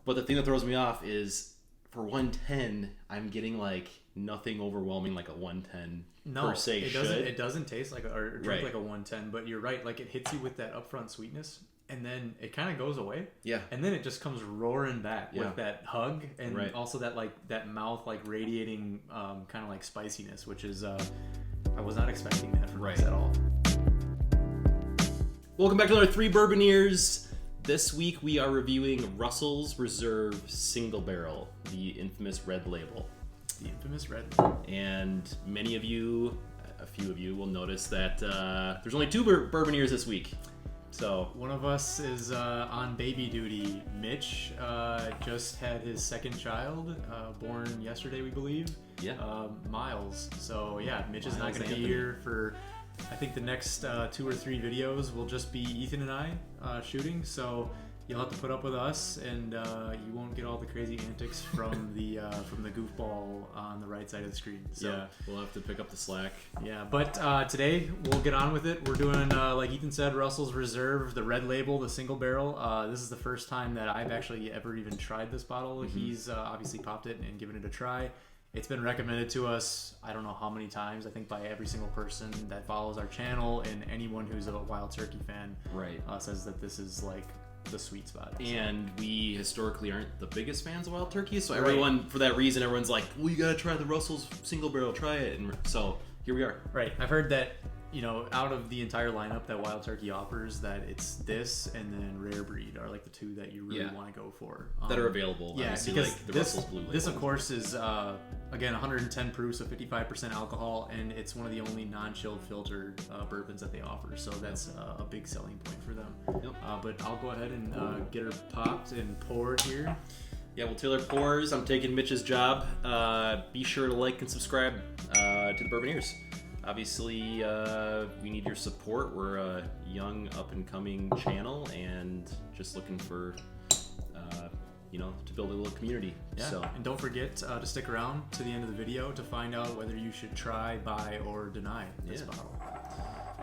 But the thing that throws me off is for 110, I'm getting like nothing overwhelming like a 110 per se it doesn't taste like or drink like a 110, but you're right, like it hits you with that upfront sweetness and then it kind of goes away. Yeah. And then it just comes roaring back with that hug and also that like that mouth like radiating kind of like spiciness, which is I was not expecting that from this at all. Welcome back to our 3 Bourboneers. This week we are reviewing Russell's Reserve Single Barrel, the infamous red label. The infamous red label. And many of you, a few of you, will notice that there's only 2 Bourboneers this week. So one of us is on baby duty. Mitch just had his second child, born yesterday, we believe. Yeah. Miles. So yeah, Mitch is not going to be Anthony. here for. I think the next 2 or 3 videos will just be Ethan and I shooting, so you'll have to put up with us, and you won't get all the crazy antics from the goofball on the right side of the screen. So, yeah, we'll have to pick up the slack. Yeah, but today we'll get on with it. We're doing, like Ethan said, Russell's Reserve, the red label, the single barrel. This is the first time that I've actually ever even tried this bottle. Mm-hmm. He's obviously popped it and given it a try. It's been recommended to us, I don't know how many times, I think by every single person that follows our channel, and anyone who's a Wild Turkey fan says that this is like the sweet spot. And we historically aren't the biggest fans of Wild Turkey, so everyone, for that reason, everyone's like, well, you gotta try the Russell's Single Barrel, try it. And so here we are. Right. I've heard that, out of the entire lineup that Wild Turkey offers, that it's this and then Rare Breed are like the 2 that you really want to go for. That are available. Yeah, obviously, because like the Russell's Blue Label. This, of course, is, again, 110 proof, so 55% alcohol, and it's one of the only non-chilled filtered bourbons that they offer, so that's a big selling point for them. Yep. But I'll go ahead and get her popped and poured here. Yeah, well, Taylor pours. I'm taking Mitch's job. Be sure to like and subscribe to the Bourboneers. Obviously, we need your support. We're a young, up-and-coming channel, and just looking for, to build a little community. Yeah, so. And don't forget to stick around to the end of the video to find out whether you should try, buy, or deny this bottle.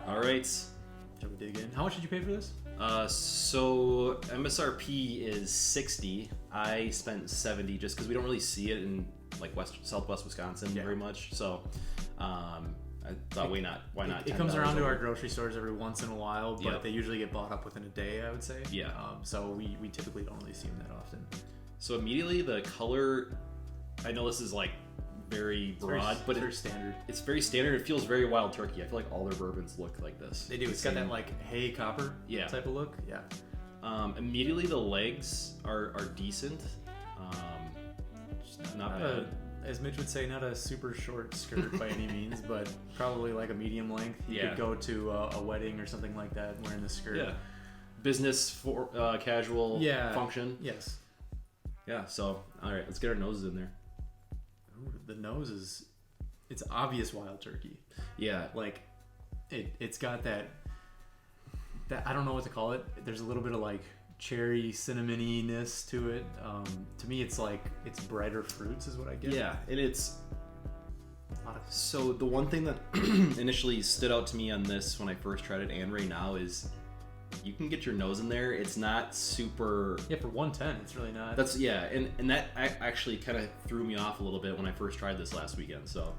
All right. Shall we dig in? How much did you pay for this? So MSRP is $60. I spent $70 just because we don't really see it in like Southwest Wisconsin very much. So I thought, why not? It comes around to our grocery stores every once in a while, but they usually get bought up within a day, I would say. Yeah. So we typically don't really see them that often. So immediately the color, I know this is like very broad, but it's very standard. It's very standard. It feels very Wild Turkey. I feel like all their bourbons look like this. They do. It's got that like hay copper type of look. Yeah. Immediately the legs are decent. Not bad. As Mitch would say, not a super short skirt by any means, but probably like a medium length. You could go to a wedding or something like that wearing this skirt. Yeah. Business for casual function. Yes. Yeah. So all right, let's get our noses in there. Ooh, the nose it's obvious Wild Turkey. Yeah. Like it's got that I don't know what to call it. There's a little bit of like cherry cinnamony-ness to it. To me, it's like it's brighter fruits is what I get. Yeah, and it's so the one thing that initially stood out to me on this when I first tried it and right now is you can get your nose in there. It's not super. Yeah, for 110, it's really not. That's and that actually kind of threw me off a little bit when I first tried this last weekend. So,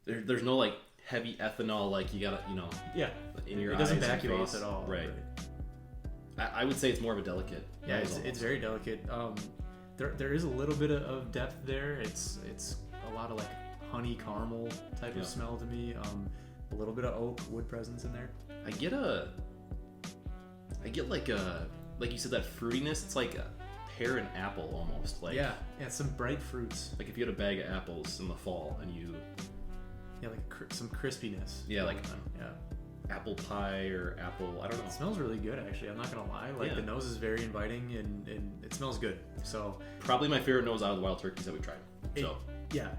there's no like heavy ethanol like you gotta in your eyes. It doesn't back you face. off at all. Right. I would say it's more of a delicate. Yeah, it's very delicate. There is a little bit of depth there. It's a lot of like honey caramel type of smell to me. A little bit of oak wood presence in there. I get like you said, that fruitiness. It's like a pear and apple almost. Like some bright fruits. Like if you had a bag of apples in the fall and you like some crispiness. Yeah, like apple pie or apple. I don't know. It smells really good, actually. I'm not gonna lie. Like the nose is very inviting and it smells good. So probably my favorite nose out of the Wild Turkeys that we tried.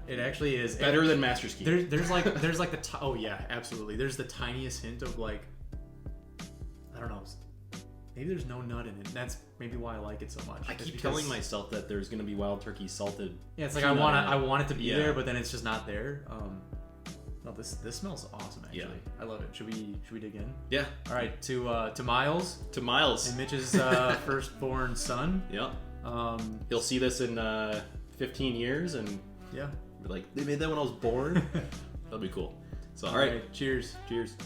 It actually is better than Master's Key. There's like oh yeah, absolutely. There's the tiniest hint of like, I don't know. Maybe there's no nut in it. That's maybe why I like it so much. I keep telling myself that there's gonna be Wild Turkey salted. Yeah, it's like I want it to be there, but then it's just not there. No, this smells awesome. Actually, Yeah. I love it. Should we dig in? Yeah. All right, to Miles. To Miles. And Mitch's firstborn son. Yep. He'll see this in 15 years and Yeah. be like, they made that when I was born. That'll be cool. So, all right. Cheers. Cheers.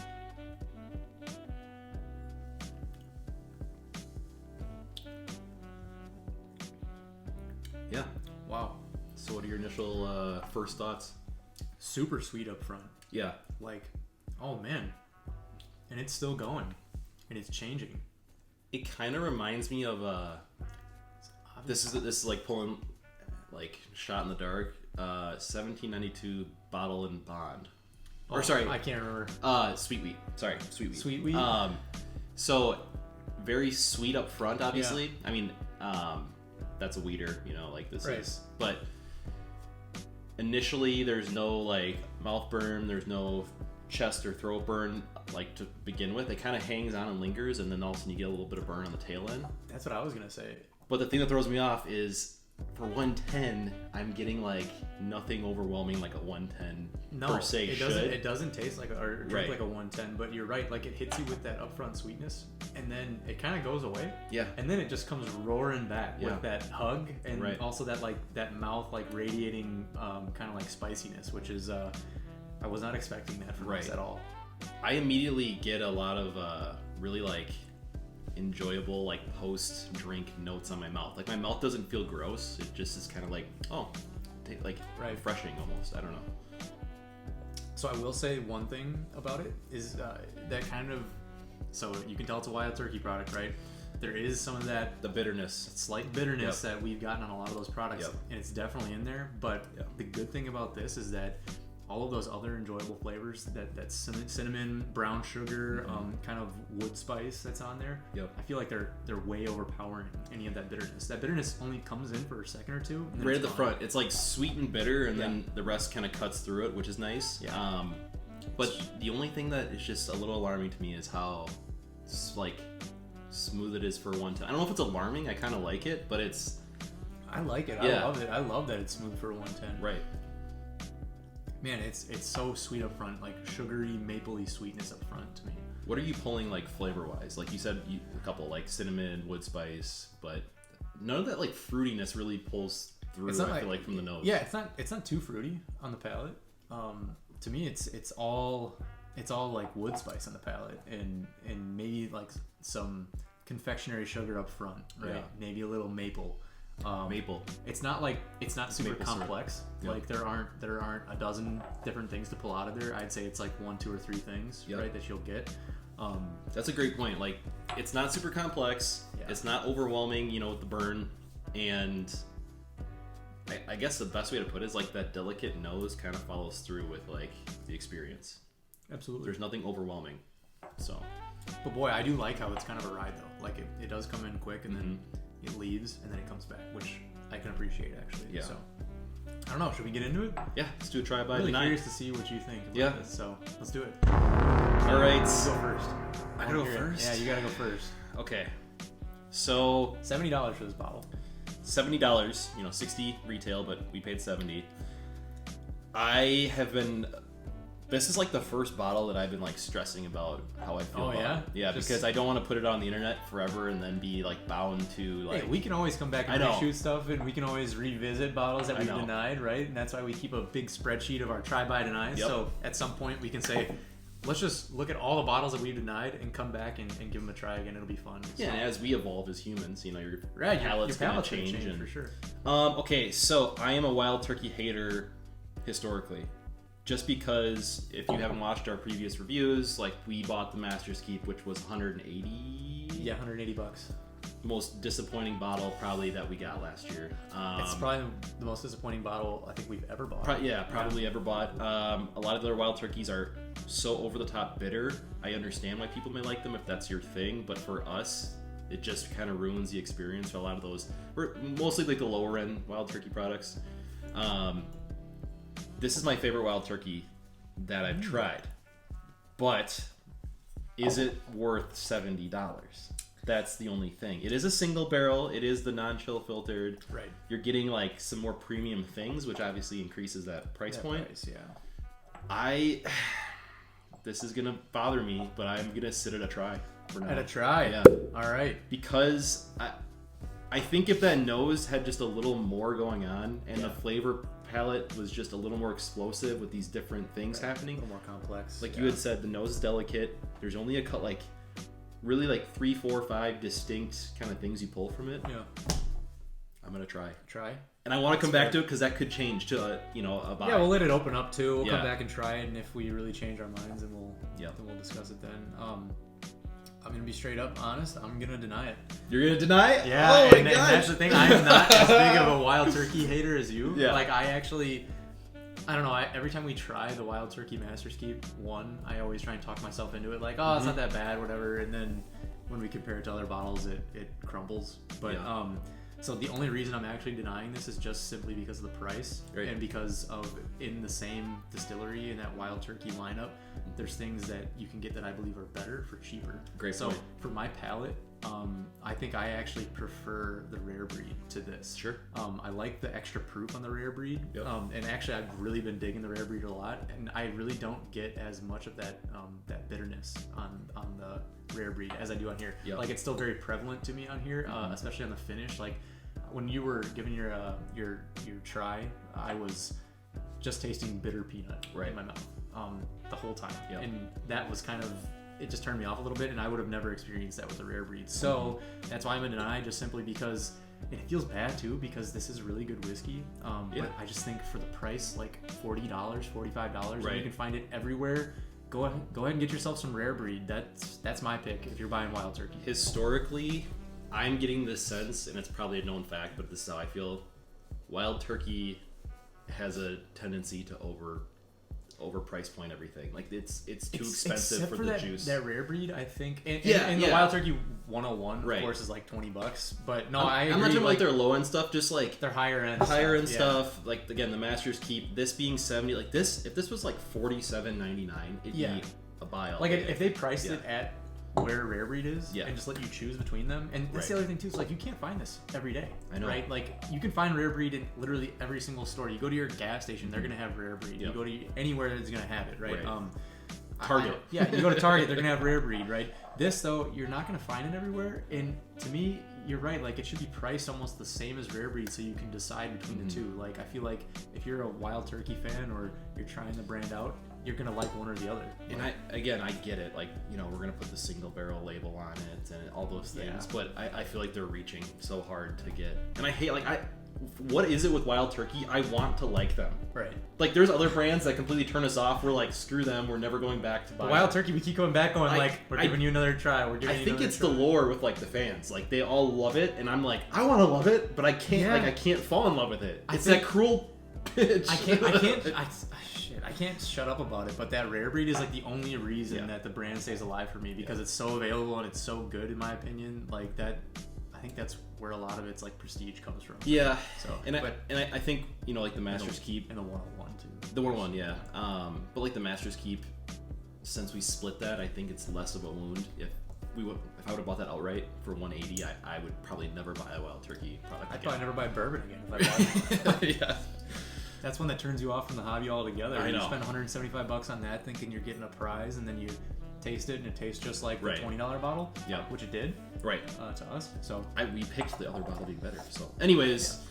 Yeah. Wow. So, what are your initial first thoughts? Super sweet up front. Yeah. Like, oh man. And it's still going. And it's changing. It kind of reminds me of this is like pulling like shot in the dark. 1792 Bottle and Bond. Oh, or sorry, I can't remember. Sweet Wheat. Sorry, Sweet Wheat. Sweet Wheat. So very sweet up front, obviously. Yeah. I mean, that's a weeder, you know, like this is. But initially, there's no like mouth burn. There's no chest or throat burn like to begin with. It kind of hangs on and lingers, and then all of a sudden you get a little bit of burn on the tail end. That's what I was gonna say. But the thing that throws me off is for 110, I'm getting like nothing overwhelming like a 110 per se it should. It doesn't taste like or drink like a 110, but you're right. Like it hits you with that upfront sweetness, and then it kind of goes away. Yeah. And then it just comes roaring back with that hug, and also that like that mouth like radiating kind of like spiciness, which is I was not expecting that from us at all. I immediately get a lot of really like enjoyable like post drink notes on my mouth. Like my mouth doesn't feel gross. It just is kind of like like refreshing almost. I don't know. So I will say one thing about it is that kind of, so you can tell it's a wild turkey product, right? There is some of that the bitterness, slight bitterness that we've gotten on a lot of those products, and it's definitely in there. But the good thing about this is that all of those other enjoyable flavors, that cinnamon, brown sugar, kind of wood spice that's on there, I feel like they're way overpowering any of that bitterness. That bitterness only comes in for a second or two. And then right at the front, it's like sweet and bitter, and then the rest kind of cuts through it, which is nice. Yeah. But the only thing that is just a little alarming to me is how like smooth it is for 110. I don't know if it's alarming. I kind of like it, but it's. I like it. Yeah. I love it. I love that it's smooth for 110. Right. Man, it's so sweet up front, like sugary, mapley sweetness up front to me. What are you pulling like flavor wise? Like you said, a couple like cinnamon, wood spice, but none of that like fruitiness really pulls through. I feel like from the nose. Yeah, it's not too fruity on the palate. To me, it's all like wood spice on the palate, and maybe like some confectionery sugar up front, right? Yeah. Maybe a little maple. Maple. It's not super complex. Like there aren't a dozen different things to pull out of there. I'd say it's like 1, 2, or 3 things, right, that you'll get. That's a great point. Like it's not super complex. Yeah. It's not overwhelming, you know, with the burn, and I guess the best way to put it is like that delicate nose kind of follows through with like the experience. Absolutely. There's nothing overwhelming. So. But boy, I do like how it's kind of a ride though. Like it does come in quick and then it leaves and then it comes back, which I can appreciate actually. Yeah. So I don't know. Should we get into it? Yeah, let's do a try by really tonight. Curious to see what you think about this. So let's do it. All right. You go first. I gotta go first? Yeah, you gotta go first. Okay. So $70 for this bottle. $70, you know, 60 retail, but we paid 70. I have been. This is like the first bottle that I've been like stressing about how I feel about. Yeah, because I don't want to put it on the internet forever and then be like bound to like. Hey, we can always come back and reshoot stuff, and we can always revisit bottles that we've denied, right? And that's why we keep a big spreadsheet of our try by denies. Yep. So at some point we can say, let's just look at all the bottles that we've denied and come back and give them a try again. It'll be fun. Yeah, and as we evolve as humans, you know, your palate's gonna change for sure. Okay, so I am a wild turkey hater historically. Just because if you haven't watched our previous reviews, like we bought the Master's Keep, which was $180. Yeah, $180. Most disappointing bottle probably that we got last year. It's probably the most disappointing bottle I think we've ever bought. Probably ever bought. A lot of their wild turkeys are so over the top bitter. I understand why people may like them if that's your thing, but for us, it just kind of ruins the experience for a lot of those. We're mostly like the lower end wild turkey products. This is my favorite wild turkey that I've tried, but is it worth $70? That's the only thing. It is a single barrel. It is the non-chill filtered. Right. You're getting like some more premium things, which obviously increases that price point. Yeah. This is gonna bother me, but I'm gonna sit at a try for now. At a try. Yeah. All right. Because I think if that nose had just a little more going on, and the flavor palette was just a little more explosive with these different things happening, A little more complex. like you had said, the nose is delicate. There's only really 3, 4, 5 distinct kind of things you pull from it. Yeah. I'm gonna try. And I want to come back to it because that could change to a buy. Yeah, we'll let it open up too. We'll Yeah. come back and try it, and if we really change our minds, then we'll discuss it then. I'm gonna be straight up honest. I'm gonna deny it. You're gonna deny it? Yeah, Oh my and gosh. that's the thing. I'm not as big of a wild turkey hater as you. Yeah. Like I don't know. Every time we try the wild turkey Master's Keep 1, I always try and talk myself into it. Like, oh, it's not that bad, whatever. And then when we compare it to other bottles, it crumbles. But so the only reason I'm actually denying this is just simply because of the price, and because of in the same distillery in that wild turkey lineup, there's things that you can get that I believe are better for cheaper. Great So point. for my palate, I think I actually prefer the rare breed to this. Sure. I like the extra proof on the rare breed. Yep. And actually, I've really been digging the rare breed a lot, and I really don't get as much of that that bitterness on the rare breed as I do on here. Yep. Like it's still very prevalent to me on here, especially on the finish. Like when you were giving your try, I was just tasting bitter peanut in my mouth the whole time, and that was kind of. It just turned me off a little bit, and I would have never experienced that with the rare breed. So that's why I'm gonna deny, just simply because it feels bad too, because this is really good whiskey. But I just think for the price, like $40, $45, and you can find it everywhere. Go ahead and get yourself some rare breed. That's my pick if you're buying wild turkey. Historically, I'm getting this sense, and it's probably a known fact, but this is how I feel. Wild turkey has a tendency to over price point everything. Like it's too expensive for the that, juice. That rare breed, I think, and the Wild Turkey 101, of course, is like $20. But no, I agree. I'm not talking like their low end stuff, just like their higher end stuff. Like again, the Master's Keep. This being 70, like this. If this was like $47.99, it'd be a buy all like day. if they priced it at where rare breed is, and just let you choose between them. And that's the other thing too. Is like you can't find this every day. I know. Right? Like you can find rare breed in literally every single store. You go to your gas station, they're gonna have rare breed. You go to anywhere that's gonna have it. Right. Target. You go to Target, they're gonna have rare breed. Right. This though, you're not gonna find it everywhere. And to me, you're right. Like it should be priced almost the same as rare breed, so you can decide between the two. Like I feel like if you're a wild turkey fan or you're trying the brand out, you're gonna like one or the other. And I get it. Like we're gonna put the single barrel label on it and all those things, but I feel like they're reaching so hard to get. And I hate what is it with wild turkey? I want to like them. Right. Like there's other brands that completely turn us off. We're like, screw them. We're never going back to buy. Wild turkey, we keep going back, we're giving you another try. I think it's the lore with like the fans. Like they all love it, and I'm like, I want to love it, but I can't. Like I can't fall in love with it. It's that cruel pitch. I can't shut up about it, but that rare breed is like the only reason that the brand stays alive for me, because it's so available and it's so good in my opinion. Like that, I think that's where a lot of its like prestige comes from. Yeah. So I think like the Master's Keep and the 101 too. The 101, yeah. But like the Master's Keep, since we split that, I think it's less of a wound. If I would have bought that outright for $180, I would probably never buy a wild turkey product again. I'd probably never buy bourbon again if I bought it. Yeah. That's one that turns you off from the hobby altogether. I know. You spend $175 on that thinking you're getting a prize, and then you taste it and it tastes just like the $20 bottle, which it did, to us. So we picked the other bottle being better. So, anyways,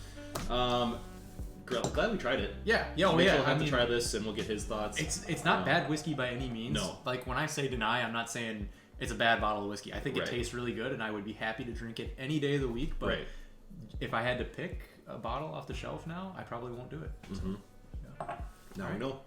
glad we tried it. We'll have to try this, and we'll get his thoughts. It's not bad whiskey by any means. No. Like when I say deny, I'm not saying it's a bad bottle of whiskey. I think it tastes really good, and I would be happy to drink it any day of the week. But if I had to pick a bottle off the shelf now, I probably won't do it. Mm-hmm. Now I know.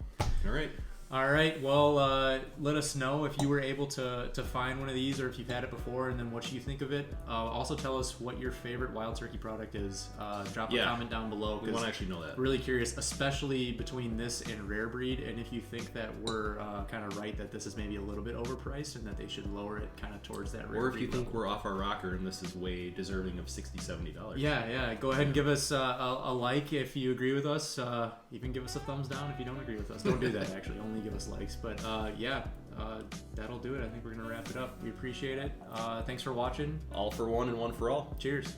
All right. Well, let us know if you were able to find one of these, or if you've had it before, and then what you think of it. Also, tell us what your favorite wild turkey product is. Drop a comment down below. We want to actually know that. Really curious, especially between this and rare breed, and if you think that we're kind of right that this is maybe a little bit overpriced and that they should lower it kind of towards that rare breed. Or if you think we're off our rocker and this is way deserving of $60-$70. Yeah. Go ahead and give us a like if you agree with us. Even give us a thumbs down if you don't agree with us. Don't do that, actually. Only give us likes. But that'll do it. I think we're gonna wrap it up. We appreciate it. Thanks for watching. All for one and one for all. Cheers.